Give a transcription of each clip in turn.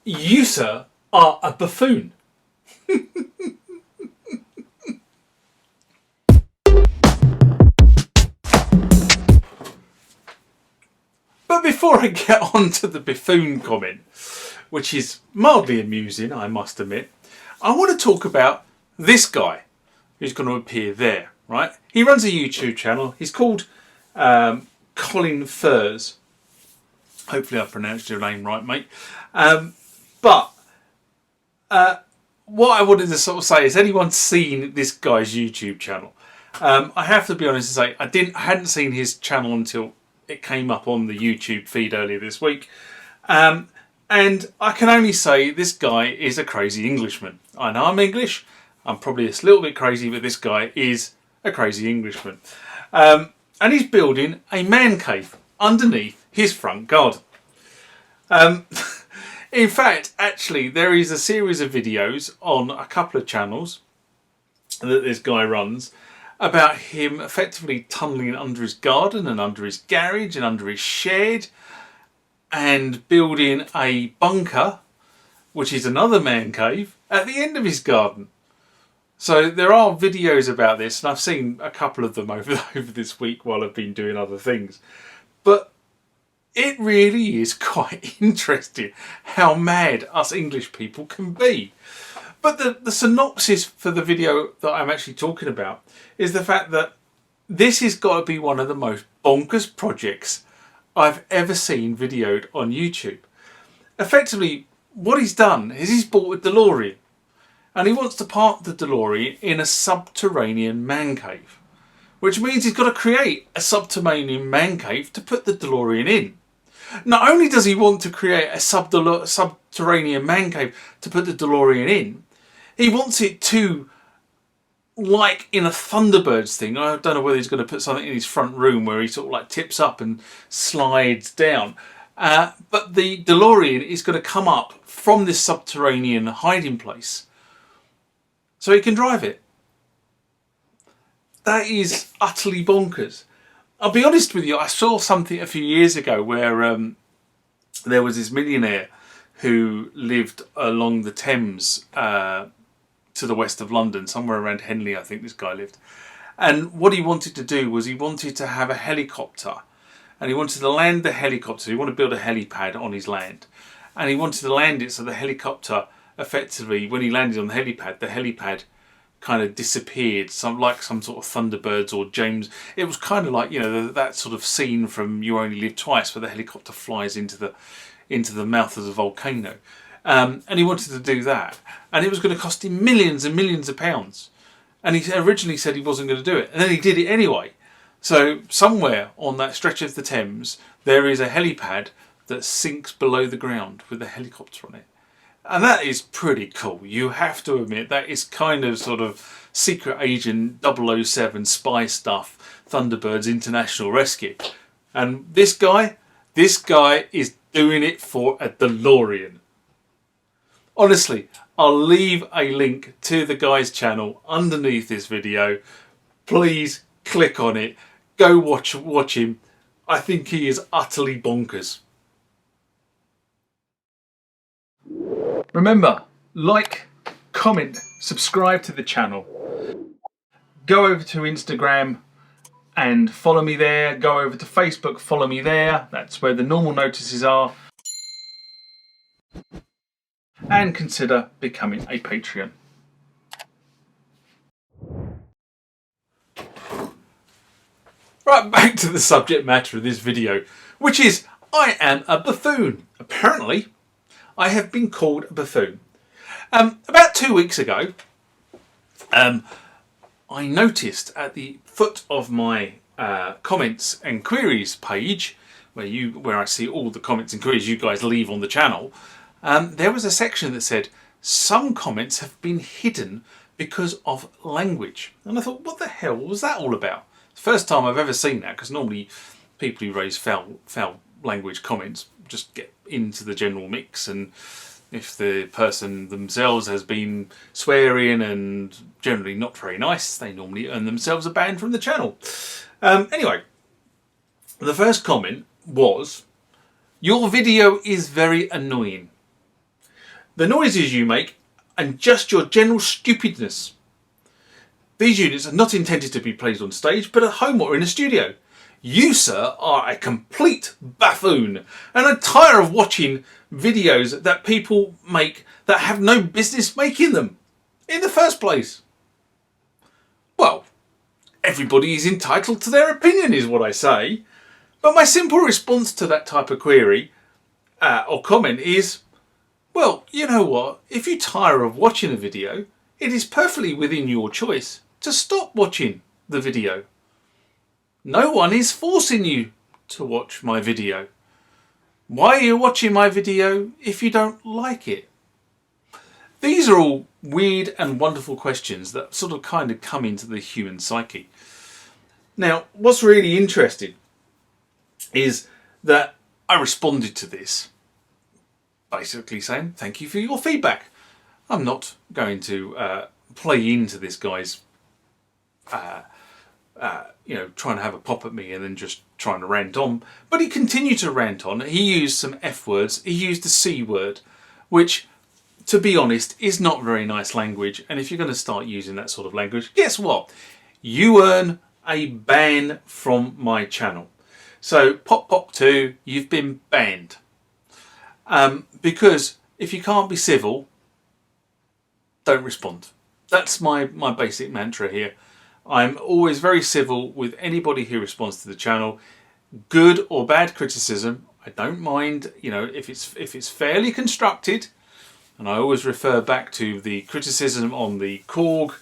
You, sir, are a buffoon. But before I get on to the buffoon comment, which is mildly amusing, I must admit, I want to talk about this guy who's going to appear there, right? He runs a YouTube channel. He's called Colin Furs. Hopefully I pronounced your name right, mate. But what I wanted to sort of say is, anyone seen this guy's YouTube channel? I have to be honest and say I hadn't seen his channel until it came up on the YouTube feed earlier this week. And I can only say this guy is a crazy Englishman. I know I'm English. I'm probably a little bit crazy, but this guy is a crazy Englishman. And he's building a man cave underneath his front garden. In fact, actually, there is a series of videos on a couple of channels that this guy runs about him effectively tunnelling under his garden and under his garage and under his shed and building a bunker, which is another man cave, at the end of his garden. So there are videos about this, and I've seen a couple of them over this week while I've been doing other things. But it really is quite interesting how mad us English people can be. But the synopsis for the video that I'm actually talking about is the fact that this has got to be one of the most bonkers projects I've ever seen videoed on YouTube. Effectively, what he's done is he's bought a Deloran, and he wants to park the Deloran in a subterranean man cave, which means he's got to create a subterranean man cave to put the Deloran in. Not only does he want to create a subterranean man cave to put the Deloran in, he wants it to, like in a Thunderbirds thing. I don't know whether he's going to put something in his front room where he sort of like tips up and slides down. But the Deloran is going to come up from this subterranean hiding place so he can drive it. That is utterly bonkers. I'll be honest with you, I saw something a few years ago where there was this millionaire who lived along the Thames to the west of London, somewhere around Henley, I think this guy lived. And what he wanted to do was he wanted to have a helicopter, and he wanted to land the helicopter. He wanted to build a helipad on his land, and he wanted to land it so the helicopter, effectively, when he landed on the helipad kind of disappeared, some sort of Thunderbirds or James. It was kind of like, you know, that sort of scene from You Only Live Twice, where the helicopter flies into the mouth of the volcano. And he wanted to do that, and it was going to cost him millions and millions of pounds. And he originally said he wasn't going to do it, and then he did it anyway. So somewhere on that stretch of the Thames, there is a helipad that sinks below the ground with a helicopter on it. And that is pretty cool. You have to admit, that is kind of sort of secret agent 007 spy stuff, Thunderbirds International Rescue. And this guy is doing it for a Deloran. Honestly, I'll leave a link to the guy's channel underneath this video. Please click on it. Go watch him. I think he is utterly bonkers. Remember, like, comment, subscribe to the channel. Go over to Instagram and follow me there. Go over to Facebook, follow me there. That's where the normal notices are. And consider becoming a Patreon. Right, back to the subject matter of this video, which is, I am a buffoon. Apparently, I have been called a buffoon. About 2 weeks ago, I noticed at the foot of my comments and queries page, where I see all the comments and queries you guys leave on the channel, there was a section that said, some comments have been hidden because of language. And I thought, what the hell was that all about? It's the first time I've ever seen that, because normally people who raise foul language comments just get into the general mix, and if the person themselves has been swearing and generally not very nice, they normally earn themselves a ban from the channel. Anyway, the first comment was, your video is very annoying. the noises you make, and just your general stupidness. These units are not intended to be played on stage, but at home or in a studio. You, sir, are a complete buffoon, and I'm tired of watching videos that people make that have no business making them in the first place. Well, everybody is entitled to their opinion, is what I say. But my simple response to that type of query or comment is, well, you know what? If you tire of watching a video, it is perfectly within your choice to stop watching the video. No one is forcing you to watch my video. Why are you watching my video if you don't like it? These are all weird and wonderful questions that sort of kind of come into the human psyche. Now, what's really interesting is that I responded to this basically saying, thank you for your feedback. I'm not going to play into this guy's trying to have a pop at me and then just trying to rant on. But he continued to rant on. He used some F words. He used the C word, which, to be honest, is not very nice language. And if you're going to start using that sort of language, guess what? You earn a ban from my channel. So, pop 2, you've been banned. Because if you can't be civil, don't respond. That's my basic mantra here. I'm always very civil with anybody who responds to the channel. Good or bad criticism, I don't mind. You know, if it's fairly constructed, and I always refer back to the criticism on the Korg.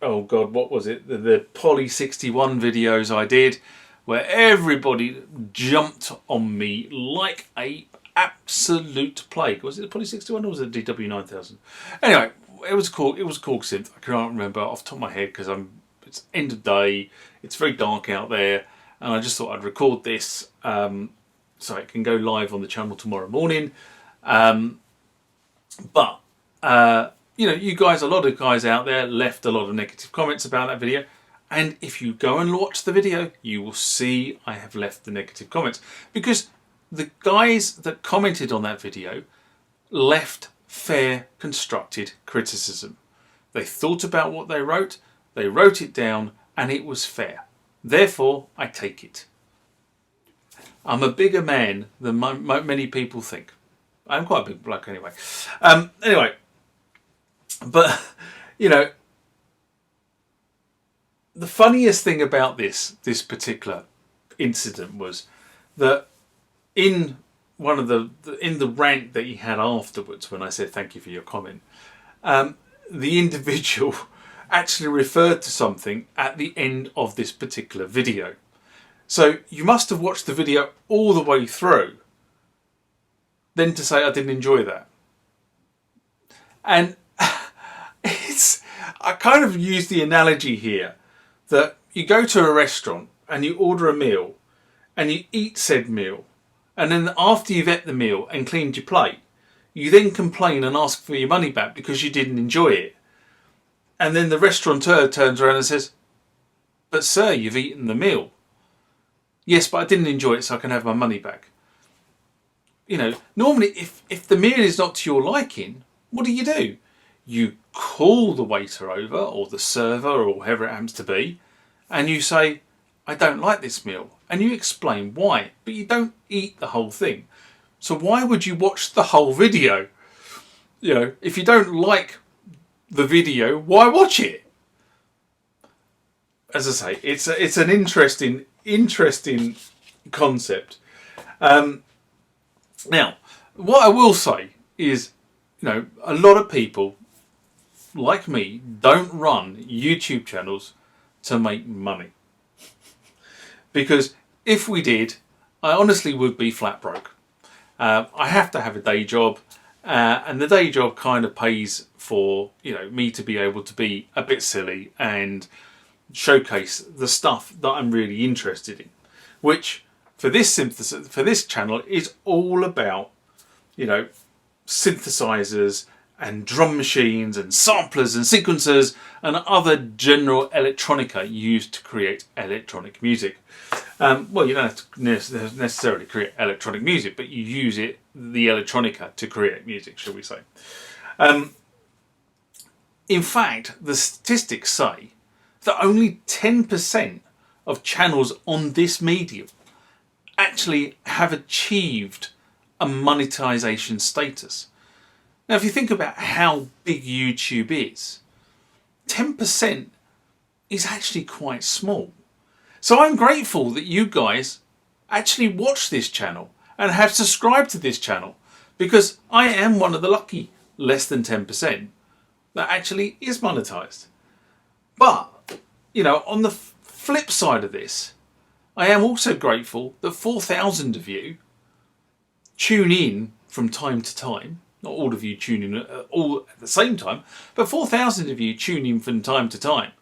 Oh God, what was it? The Poly 61 videos I did, where everybody jumped on me like a absolute plague. Was it the Poly 61 or was it the DW 9000? Anyway. It was Korg synth. I can't remember off the top of my head because it's end of day. It's very dark out there, and I just thought I'd record this so it can go live on the channel tomorrow morning. You guys, a lot of guys out there left a lot of negative comments about that video, and if you go and watch the video, you will see I have left the negative comments because the guys that commented on that video left fair, constructed criticism. They thought about what they wrote it down, and it was fair. Therefore, I take it. I'm a bigger man than many people think. I'm quite a big bloke anyway. But, the funniest thing about this particular incident was that in the rant that he had afterwards, when I said thank you for your comment, the individual actually referred to something at the end of this particular video. So you must have watched the video all the way through, then to say I didn't enjoy that. And I kind of use the analogy here that you go to a restaurant and you order a meal and you eat said meal. And then after you've ate the meal and cleaned your plate, you then complain and ask for your money back because you didn't enjoy it. And then the restaurateur turns around and says, but sir, you've eaten the meal. Yes, but I didn't enjoy it, so I can have my money back. Normally if the meal is not to your liking, what do? You call the waiter over or the server or whoever it happens to be, and you say, I don't like this meal. And you explain why, but you don't eat the whole thing. So why would you watch the whole video? If you don't like the video, why watch it? As I say, it's an interesting concept. Now, what I will say is, a lot of people like me don't run YouTube channels to make money. Because if we did, I honestly would be flat broke. I have to have a day job, and the day job kind of pays for me to be able to be a bit silly and showcase the stuff that I'm really interested in, which for this channel is all about synthesizers and drum machines and samplers and sequencers and other general electronica used to create electronic music. Well, you don't have to necessarily create electronic music, but you use the electronica to create music, shall we say. In fact, the statistics say that only 10% of channels on this medium actually have achieved a monetization status. Now, if you think about how big YouTube is, 10% is actually quite small. So I'm grateful that you guys actually watch this channel and have subscribed to this channel, because I am one of the lucky less than 10% that actually is monetized. But, you know, on the flip side of this, I am also grateful that 4,000 of you tune in from time to time. Not all of you tune in all at the same time, but 4,000 of you tune in from time to time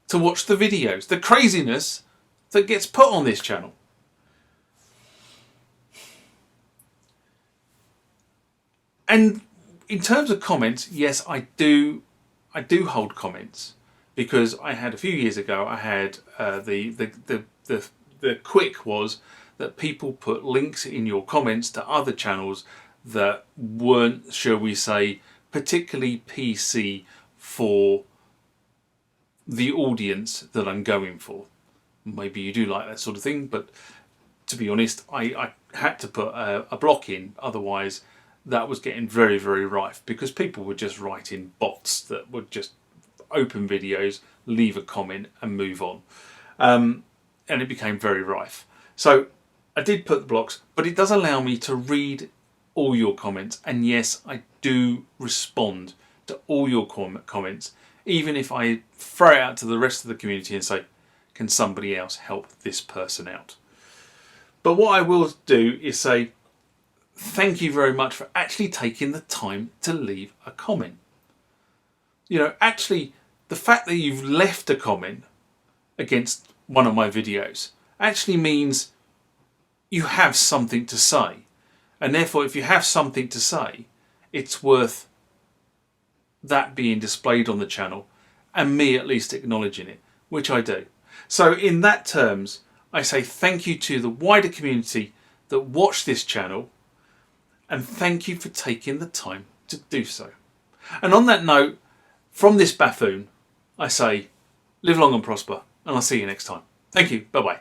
to watch the videos, the craziness that gets put on this channel. And in terms of comments, yes, I do hold comments, because I had a few years ago, I had the quick was that people put links in your comments to other channels that weren't, shall we say, particularly PC for the audience that I'm going for. Maybe you do like that sort of thing, but to be honest, I had to put a block in, otherwise that was getting very, very rife, because people were just writing bots that would just open videos, leave a comment and move on. And it became very rife. So I did put the blocks, but it does allow me to read all your comments. And yes, I do respond to all your comments, even if I throw it out to the rest of the community and say, can somebody else help this person out? But what I will do is say, thank you very much for actually taking the time to leave a comment. You know, actually, the fact that you've left a comment against one of my videos actually means you have something to say. And therefore, if you have something to say, it's worth that being displayed on the channel and me at least acknowledging it, which I do. So in that terms, I say thank you to the wider community that watch this channel, and thank you for taking the time to do so. And on that note, from this Buffoon, I say live long and prosper, and I'll see you next time. Thank you. Bye-bye.